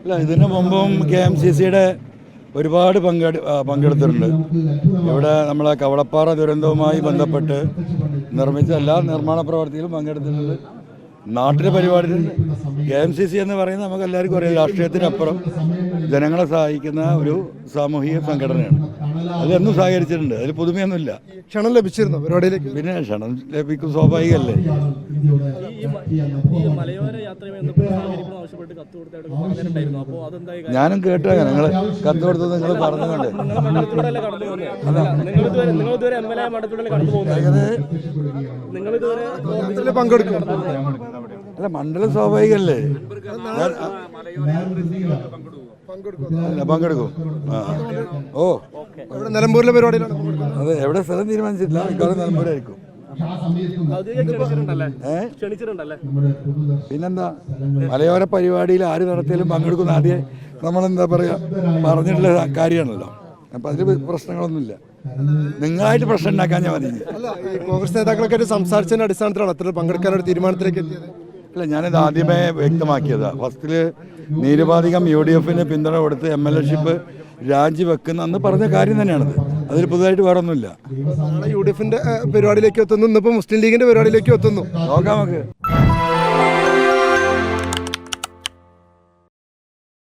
അല്ല, ഇതിനു മുമ്പും KMCCയുടെ ഒരുപാട് പങ്കെടുത്തിട്ടുണ്ട്. ഇവിടെ നമ്മളെ കവളപ്പാറ ദുരന്തവുമായി ബന്ധപ്പെട്ട് നിർമ്മിച്ച എല്ലാ നിർമ്മാണ പ്രവർത്തിയിലും പങ്കെടുത്തിട്ടുണ്ട്. നാട്ടിലെ പരിപാടിയിൽ KMCC എന്ന് പറയുന്നത് നമുക്ക് എല്ലാവർക്കും അറിയാം, രാഷ്ട്രീയത്തിനപ്പുറം ജനങ്ങളെ സഹായിക്കുന്ന ഒരു സാമൂഹിക സംഘടനയാണ്. അതെന്നും സഹകരിച്ചിട്ടുണ്ട്, അതിൽ പുതുമയൊന്നുമില്ല. ക്ഷണം ലഭിച്ചിരുന്നു പരിപാടിയിലേക്ക്? പിന്നെ ക്ഷണം ലഭിക്കും, സ്വാഭാവികമല്ലേ. ഞാനും കേട്ടോ, നിങ്ങൾ കത്ത് കൊടുത്തത് നിങ്ങൾ പറഞ്ഞുകൊണ്ട് പങ്കെടുക്കും. അല്ല, മണ്ഡലം സ്വാഭാവികമല്ലേ, പങ്കെടുക്കും. ഓ, നിലമ്പൂരിലെ പരിപാടിയിലാണ്. അതെ, എവിടെ സ്ഥലം തീരുമാനിച്ചിട്ടില്ല, മിക്കവാറും നിലമ്പൂരായിരിക്കും. പിന്നെന്താ, മലയോര പരിപാടിയിൽ ആര് നടത്തിയാലും പങ്കെടുക്കുന്ന ആദ്യം നമ്മളെന്താ പറയാ പറഞ്ഞിട്ടുള്ള കാര്യമാണല്ലോ. അപ്പം അതിൽ പ്രശ്നങ്ങളൊന്നുമില്ല. നിങ്ങളായിട്ട് പ്രശ്നം ഉണ്ടാക്കാൻ ഞാൻ മതി. അല്ല, ഈ കോൺഗ്രസ് നേതാക്കളൊക്കെ സംസാരിച്ചതിന്റെ അടിസ്ഥാനത്തിലാണ് അത്ര പങ്കെടുക്കാനൊരു തീരുമാനത്തിലേക്ക് എത്തിയത്. അല്ല, ഞാനിത് ആദ്യമേ വ്യക്തമാക്കിയതാ. ഫസ്റ്റിൽ നിരുപാധികം UDFന് പിന്തുണ കൊടുത്ത് MLA-ഷിപ്പ് രാജിവെക്കുന്ന പറഞ്ഞ കാര്യം തന്നെയാണത്. അതിൽ പുതുതായിട്ട് വേറെ ഒന്നുമില്ല. UDFന്റെ പരിപാടിയിലേക്ക് എത്തുന്നു, ഇന്നിപ്പോൾ മുസ്ലിം ലീഗിന്റെ പരിപാടിയിലേക്ക് എത്തുന്നു. നോക്കാം നമുക്ക്.